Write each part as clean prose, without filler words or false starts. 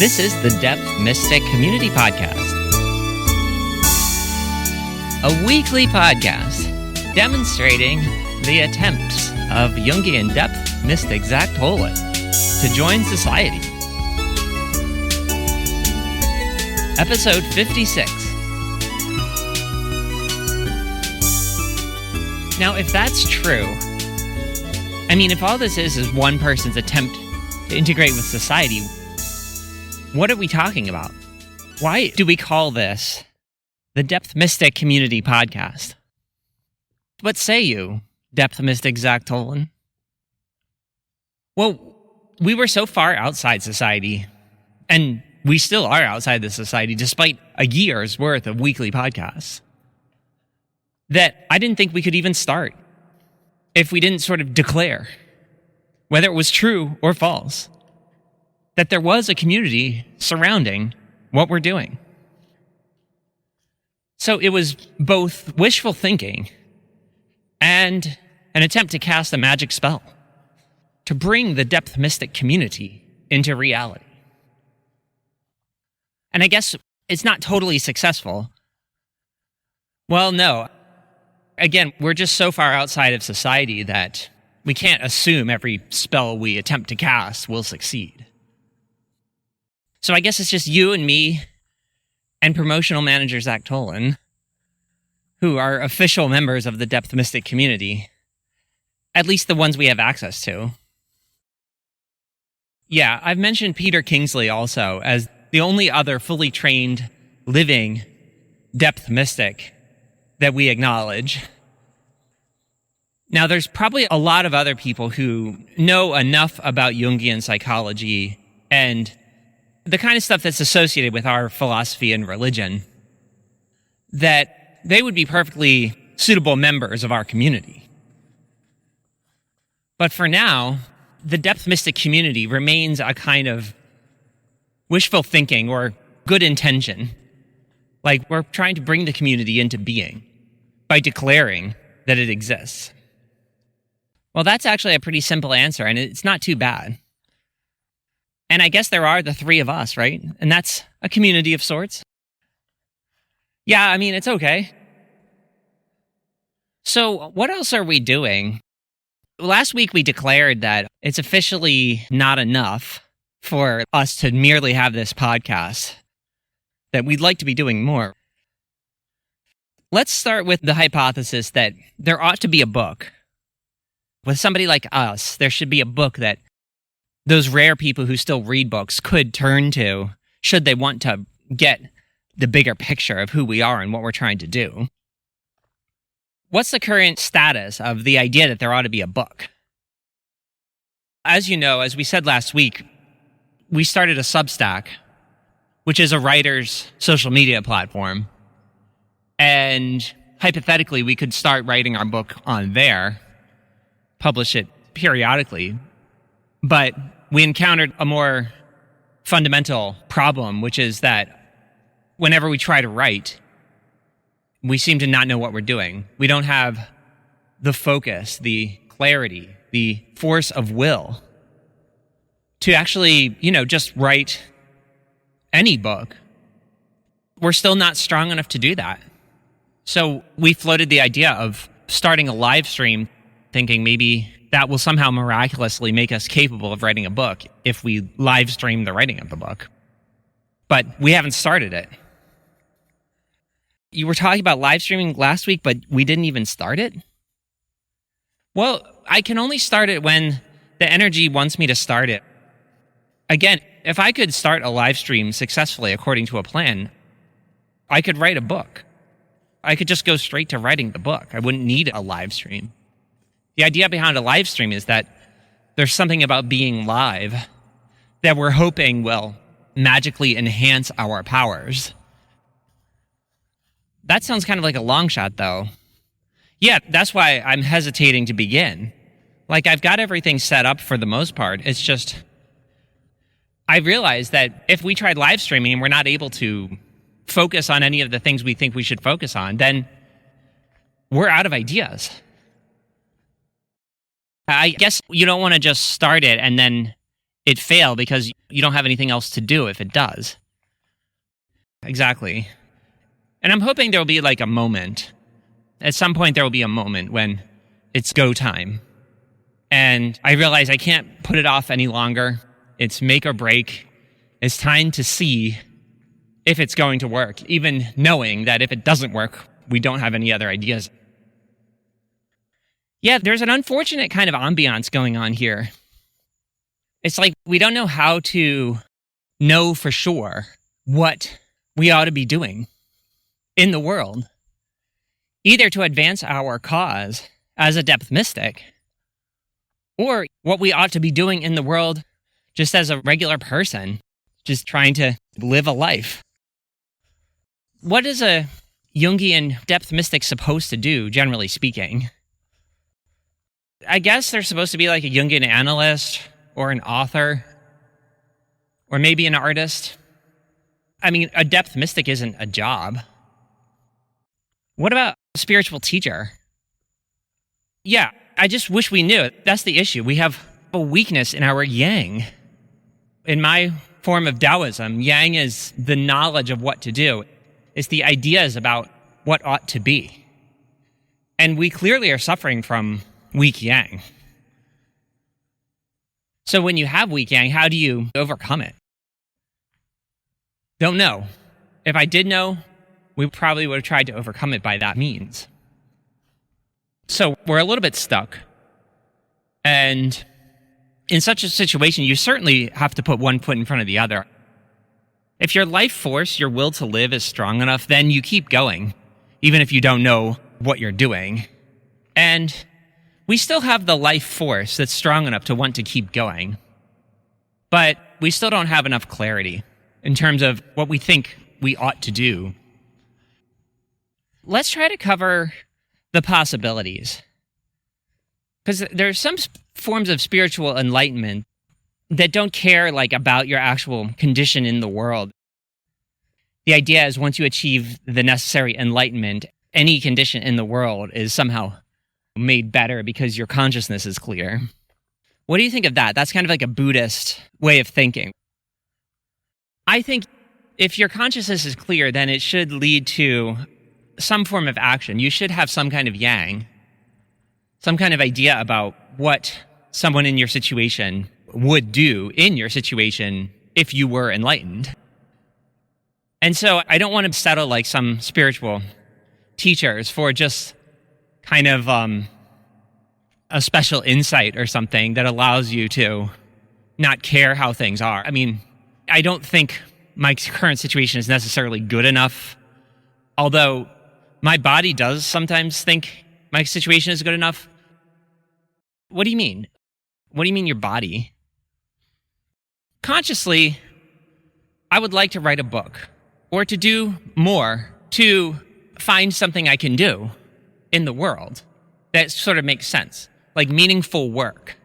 This is the Depth Mystic Community Podcast, a weekly podcast demonstrating the attempts of Jungian depth mystic Zach Tolan to join society. Episode 56. Now, if that's true, if all this is one person's attempt to integrate with society, what are we talking about? Why do we call this the Depth Mystic Community Podcast? What say you, Depth Mystic Zach Tolan? Well, we were so far outside society, and we still are outside the society despite a year's worth of weekly podcasts, that I didn't think we could even start if we didn't sort of declare, whether it was true or false, that there was a community surrounding what we're doing. So it was both wishful thinking and an attempt to cast a magic spell to bring the Depth Mystic community into reality. And I guess it's not totally successful. Well, no. Again, we're just so far outside of society that we can't assume every spell we attempt to cast will succeed. So I guess it's just you and me and promotional manager Zach Tolan, who are official members of the Depth Mystic community, at least the ones we have access to. Yeah, I've mentioned Peter Kingsley also as the only other fully trained, living Depth Mystic that we acknowledge. Now, there's probably a lot of other people who know enough about Jungian psychology and the kind of stuff that's associated with our philosophy and religion that they would be perfectly suitable members of our community. But for now, the Depth Mystic community remains a kind of wishful thinking or good intention. Like we're trying to bring the community into being by declaring that it exists. Well, that's actually a pretty simple answer, and it's not too bad. And I guess there are the three of us, right? And that's a community of sorts. Yeah, it's okay. So what else are we doing? Last week we declared that it's officially not enough for us to merely have this podcast, that we'd like to be doing more. Let's start with the hypothesis that there ought to be a book. With somebody like us, there should be a book that those rare people who still read books could turn to should they want to get the bigger picture of who we are and what we're trying to do. What's the current status of the idea that there ought to be a book? As you know, as we said last week, we started a Substack, which is a writer's social media platform. And hypothetically, we could start writing our book on there, publish it periodically. But we encountered a more fundamental problem, which is that whenever we try to write, we seem to not know what we're doing. We don't have the focus, the clarity, the force of will to actually, just write any book. We're still not strong enough to do that. So we floated the idea of starting a live stream, thinking maybe that will somehow miraculously make us capable of writing a book if we live stream the writing of the book. But we haven't started it. You were talking about live streaming last week, but we didn't even start it? Well, I can only start it when the energy wants me to start it. Again, if I could start a live stream successfully according to a plan, I could write a book. I could just go straight to writing the book. I wouldn't need a live stream. The idea behind a live stream is that there's something about being live that we're hoping will magically enhance our powers. That sounds kind of like a long shot, though. Yeah, that's why I'm hesitating to begin. Like, I've got everything set up for the most part. It's just, I realize that if we tried live streaming and we're not able to focus on any of the things we think we should focus on, then we're out of ideas. I guess you don't want to just start it and then it fail because you don't have anything else to do if it does. Exactly. And I'm hoping there'll be like a moment. At some point, there will be a moment when it's go time. And I realize I can't put it off any longer. It's make or break. It's time to see if it's going to work, even knowing that if it doesn't work, we don't have any other ideas. Yeah, there's an unfortunate kind of ambiance going on here. It's like we don't know how to know for sure what we ought to be doing in the world, either to advance our cause as a depth mystic, or what we ought to be doing in the world just as a regular person, just trying to live a life. What is a Jungian depth mystic supposed to do, generally speaking? I guess they're supposed to be like a Jungian analyst or an author or maybe an artist. I mean, a depth mystic isn't a job. What about a spiritual teacher? Yeah, I just wish we knew. That's the issue. We have a weakness in our yang. In my form of Taoism, yang is the knowledge of what to do. It's the ideas about what ought to be. And we clearly are suffering from weak yang. So when you have weak yang, how do you overcome it? Don't know. If I did know, we probably would have tried to overcome it by that means. So we're a little bit stuck. And in such a situation, you certainly have to put one foot in front of the other. If your life force, your will to live is strong enough, then you keep going, even if you don't know what you're doing. And we still have the life force that's strong enough to want to keep going. But we still don't have enough clarity in terms of what we think we ought to do. Let's try to cover the possibilities. Because there are some forms of spiritual enlightenment that don't care like about your actual condition in the world. The idea is once you achieve the necessary enlightenment, any condition in the world is somehow made better because your consciousness is clear. What do you think of that? That's kind of like a Buddhist way of thinking. I think if your consciousness is clear, then it should lead to some form of action. You should have some kind of yang, some kind of idea about what someone in your situation would do in your situation if you were enlightened. And so I don't want to settle like some spiritual teachers for just kind of a special insight or something that allows you to not care how things are. I mean, I don't think my current situation is necessarily good enough, although my body does sometimes think my situation is good enough. What do you mean? What do you mean your body? Consciously, I would like to write a book or to do more to find something I can do in the world that sort of makes sense, like meaningful work.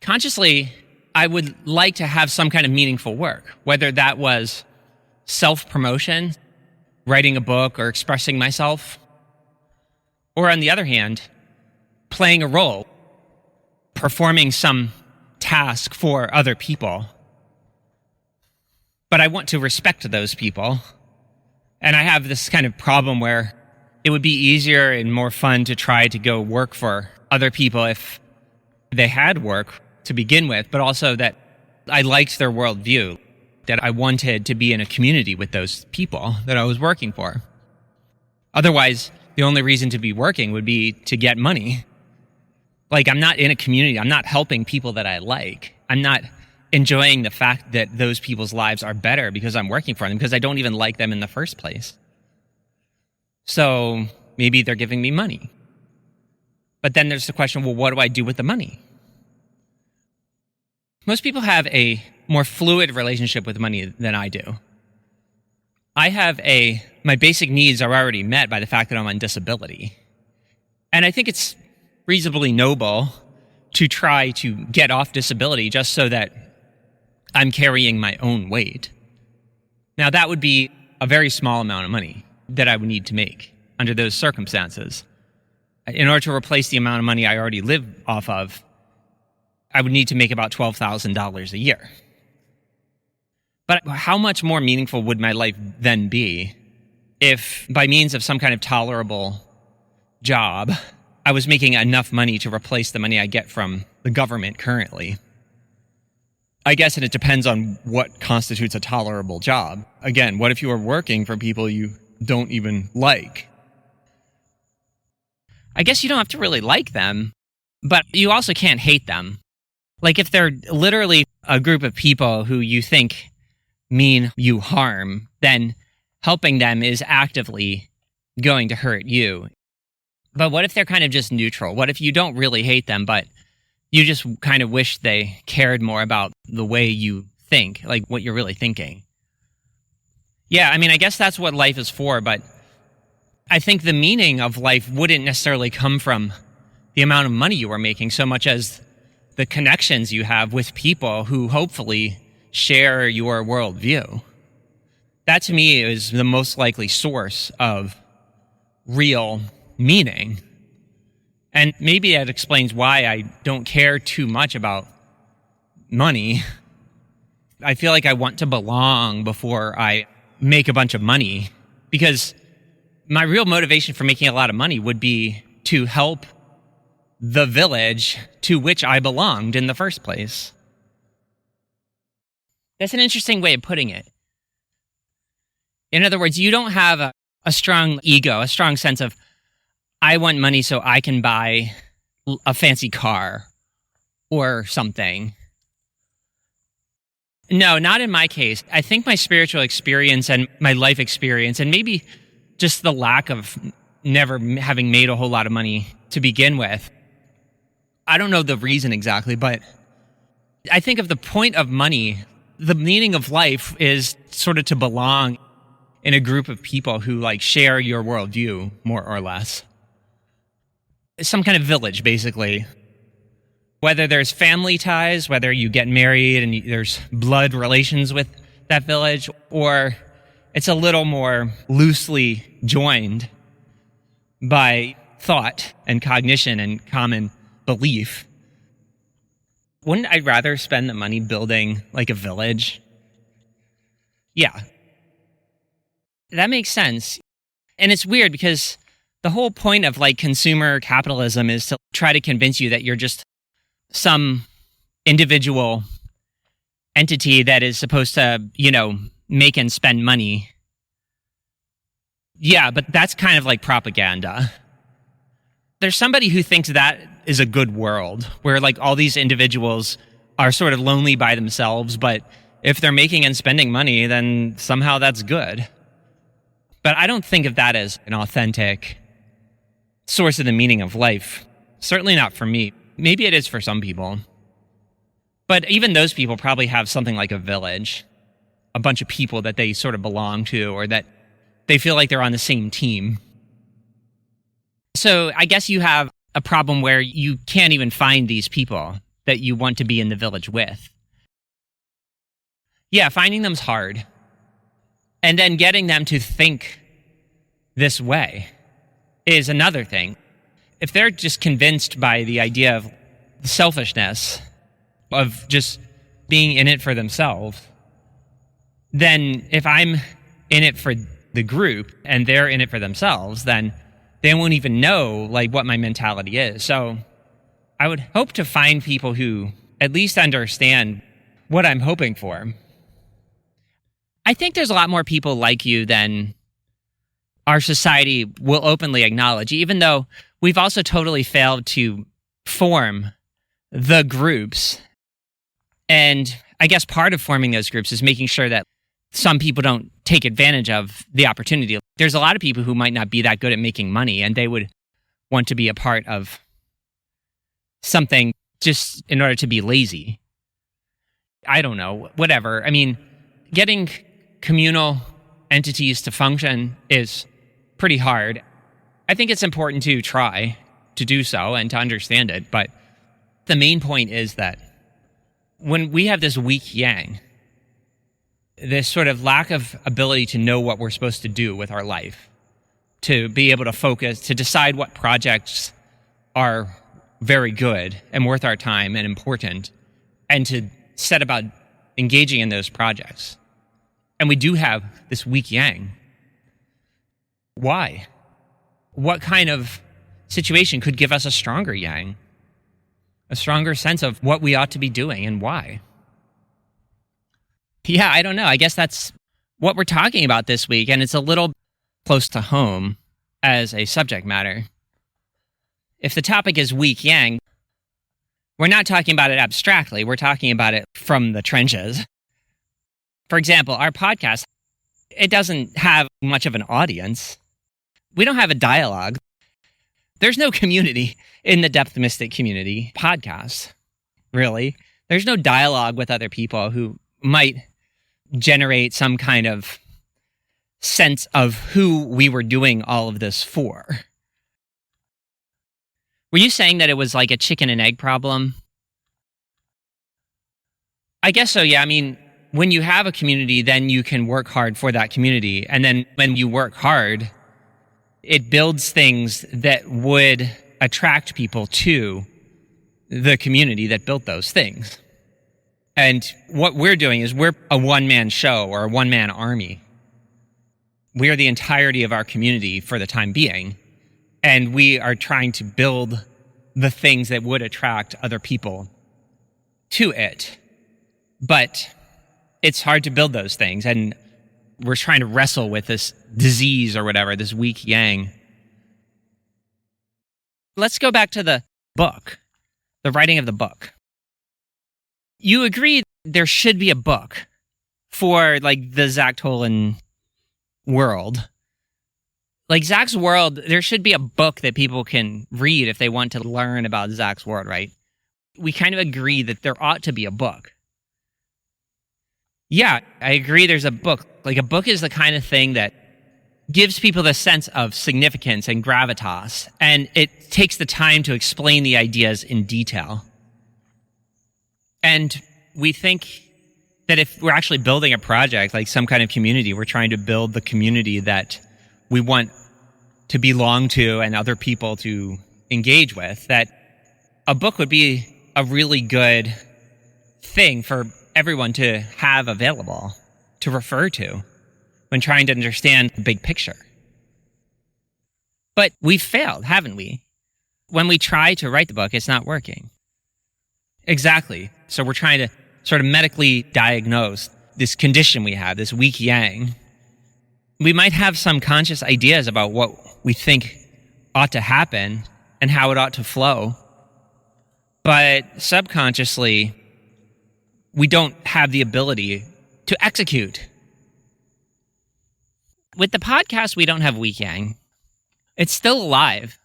Consciously, I would like to have some kind of meaningful work, whether that was self-promotion, writing a book or expressing myself, or on the other hand, playing a role, performing some task for other people. But I want to respect those people. And I have this kind of problem where it would be easier and more fun to try to go work for other people if they had work to begin with, but also that I liked their worldview, that I wanted to be in a community with those people that I was working for. Otherwise, the only reason to be working would be to get money. Like, I'm not in a community. I'm not helping people that I like. I'm not enjoying the fact that those people's lives are better because I'm working for them, because I don't even like them in the first place. So maybe they're giving me money. But then there's the question, well, what do I do with the money? Most people have a more fluid relationship with money than I do. I have my basic needs are already met by the fact that I'm on disability. And I think it's reasonably noble to try to get off disability just so that I'm carrying my own weight. Now, that would be a very small amount of money that I would need to make under those circumstances. In order to replace the amount of money I already live off of, I would need to make about $12,000 a year. But how much more meaningful would my life then be if, by means of some kind of tolerable job, I was making enough money to replace the money I get from the government currently? I guess it depends on what constitutes a tolerable job. Again, what if you were working for people you don't even like? I guess you don't have to really like them, but you also can't hate them. Like if they're literally a group of people who you think mean you harm, then helping them is actively going to hurt you. But what if they're kind of just neutral? What if you don't really hate them, but you just kind of wish they cared more about the way you think, like what you're really thinking? Yeah, I mean, I guess that's what life is for, but I think the meaning of life wouldn't necessarily come from the amount of money you are making so much as the connections you have with people who hopefully share your worldview. That to me is the most likely source of real meaning. And maybe that explains why I don't care too much about money. I feel like I want to belong before I make a bunch of money, because my real motivation for making a lot of money would be to help the village to which I belonged in the first place. That's an interesting way of putting it. In other words, you don't have a strong ego, a strong sense of, I want money so I can buy a fancy car or something. No, not in my case. I think my spiritual experience and my life experience, and maybe just the lack of never having made a whole lot of money to begin with, I don't know the reason exactly, but I think of the point of money, the meaning of life is sort of to belong in a group of people who like share your worldview, more or less. Some kind of village, basically. Whether there's family ties, whether you get married and there's blood relations with that village, or it's a little more loosely joined by thought and cognition and common belief. Wouldn't I rather spend the money building like a village? Yeah. That makes sense. And it's weird because the whole point of like consumer capitalism is to try to convince you that you're just some individual entity that is supposed to, make and spend money. Yeah, but that's kind of like propaganda. There's somebody who thinks that is a good world where like all these individuals are sort of lonely by themselves, but if they're making and spending money, then somehow that's good. But I don't think of that as an authentic source of the meaning of life. Certainly not for me. Maybe it is for some people. But even those people probably have something like a village, a bunch of people that they sort of belong to, or that they feel like they're on the same team. So I guess you have a problem where you can't even find these people that you want to be in the village with. Yeah, finding them's hard. And then getting them to think this way is another thing. If they're just convinced by the idea of selfishness, of just being in it for themselves, then if I'm in it for the group and they're in it for themselves, then they won't even know like what my mentality is. So I would hope to find people who at least understand what I'm hoping for. I think there's a lot more people like you than our society will openly acknowledge, even though we've also totally failed to form the groups. And I guess part of forming those groups is making sure that some people don't take advantage of the opportunity. There's a lot of people who might not be that good at making money, and they would want to be a part of something just in order to be lazy. I don't know, whatever. I mean, getting communal entities to function is pretty hard. I think it's important to try to do so and to understand it, but the main point is that when we have this weak yang, this sort of lack of ability to know what we're supposed to do with our life, to be able to focus, to decide what projects are very good and worth our time and important, and to set about engaging in those projects. And we do have this weak yang. Why? What kind of situation could give us a stronger yang? A stronger sense of what we ought to be doing and why? Yeah, I don't know. I guess that's what we're talking about this week, and it's a little close to home as a subject matter. If the topic is weak yang, we're not talking about it abstractly. We're talking about it from the trenches. For example, our podcast, it doesn't have much of an audience. We don't have a dialogue. There's no community in the Depth Mystic community podcast, really. There's no dialogue with other people who might generate some kind of sense of who we were doing all of this for. Were you saying that it was like a chicken and egg problem? I guess so, yeah. I mean, when you have a community, then you can work hard for that community. And then when you work hard, it builds things that would attract people to the community that built those things. And what we're doing is we're a one-man show or a one-man army. We are the entirety of our community for the time being. And we are trying to build the things that would attract other people to it. But it's hard to build those things. And we're trying to wrestle with this disease or whatever, this weak yang. Let's go back to the book, the writing of the book. You agree there should be a book for like the Zach Tolan world. Like Zach's world, there should be a book that people can read if they want to learn about Zach's world, right? We kind of agree that there ought to be a book. Yeah, I agree there's a book. Like a book is the kind of thing that gives people the sense of significance and gravitas, and it takes the time to explain the ideas in detail. And we think that if we're actually building a project, like some kind of community, we're trying to build the community that we want to belong to and other people to engage with, that a book would be a really good thing for everyone to have available, to refer to when trying to understand the big picture. But we've failed, haven't we? When we try to write the book, it's not working. Exactly. So we're trying to sort of medically diagnose this condition we have, this weak yang. We might have some conscious ideas about what we think ought to happen and how it ought to flow, but subconsciously, we don't have the ability to execute. With the podcast, we don't have weak yang. It's still alive.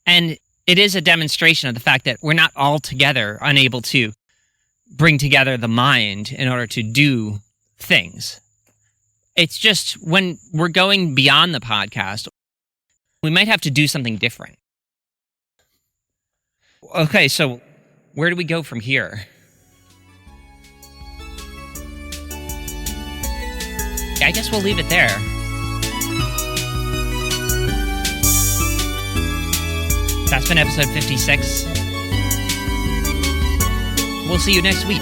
And it is a demonstration of the fact that we're not altogether unable to bring together the mind in order to do things. It's just when we're going beyond the podcast, we might have to do something different. Okay, so where do we go from here? I guess we'll leave it there. That's been episode 56. We'll see you next week.